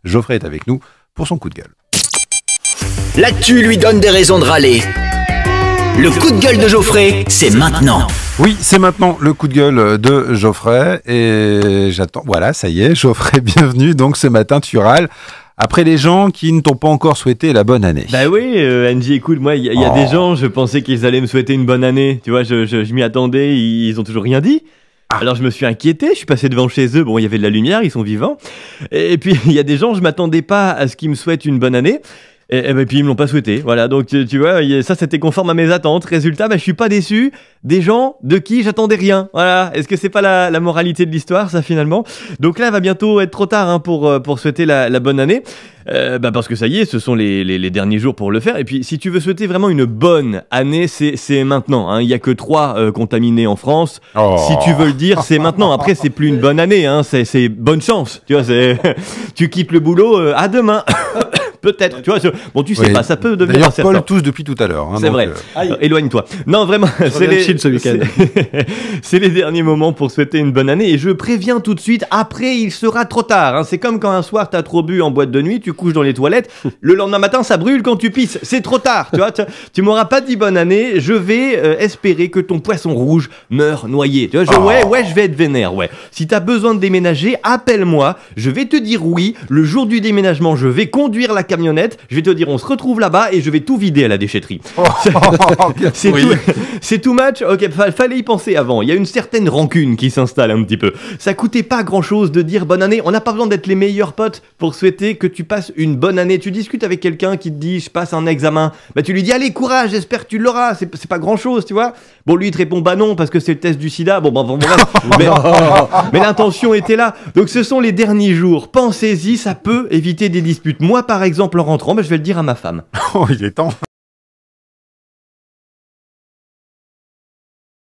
Geoffrey est avec nous pour son coup de gueule. L'actu lui donne des raisons de râler. Le coup de gueule de Geoffrey, c'est maintenant. Oui, c'est maintenant le coup de gueule de Geoffrey et j'attends. Voilà, ça y est, Geoffrey, bienvenue. Donc ce matin, tu râles après les gens qui ne t'ont pas encore souhaité la bonne année. Bah oui, Angie, écoute, moi, il y a des gens, je pensais qu'ils allaient me souhaiter une bonne année. Tu vois, je m'y attendais, ils ont toujours rien dit. Alors je me suis inquiété, je suis passé devant chez eux, bon il y avait de la lumière, ils sont vivants. Et puis il y a des gens, je m'attendais pas à ce qu'ils me souhaitent une bonne année. Et puis ils me l'ont pas souhaité, voilà, donc tu vois, ça c'était conforme à mes attentes. Résultat, je suis pas déçu des gens de qui j'attendais rien, voilà. Est-ce que c'est pas la moralité de l'histoire, ça finalement? Donc là, il va bientôt être trop tard pour souhaiter la bonne année, parce que ça y est, ce sont les derniers jours pour le faire. Et puis si tu veux souhaiter vraiment une bonne année, c'est maintenant, hein. Il y a que 3 contaminés en France. Si tu veux le dire, c'est maintenant. Après, c'est plus une bonne année, hein. C'est bonne chance, tu vois. Tu quittes le boulot, à demain. Peut-être, tu vois, bon tu sais pas, ça peut devenir d'ailleurs Paul tousse depuis tout à l'heure. Hein, c'est vrai, éloigne-toi. Non vraiment, c'est les derniers moments pour souhaiter une bonne année et je préviens tout de suite, après il sera trop tard, hein. C'est comme quand un soir t'as trop bu en boîte de nuit, tu couches dans les toilettes, le lendemain matin ça brûle quand tu pisses, c'est trop tard, tu vois, tu m'auras pas dit bonne année, je vais espérer que ton poisson rouge meure noyé, tu vois, ouais, je vais être vénère, ouais. Si t'as besoin de déménager, appelle-moi, je vais te dire oui, le jour du déménagement, je vais conduire la camionnette, je vais te dire on se retrouve là-bas et je vais tout vider à la déchetterie. C'est too much. Ok, fallait y penser avant. Il y a une certaine rancune qui s'installe un petit peu. Ça coûtait pas grand-chose de dire bonne année. On n'a pas besoin d'être les meilleurs potes pour souhaiter que tu passes une bonne année. Tu discutes avec quelqu'un qui te dit je passe un examen, tu lui dis allez courage, j'espère que tu l'auras. C'est pas grand-chose, tu vois. Bon, lui il te répond bah non parce que c'est le test du sida. Bon mais l'intention était là. Donc ce sont les derniers jours. Pensez-y, ça peut éviter des disputes. Moi par exemple en rentrant, je vais le dire à ma femme. Oh, il est temps.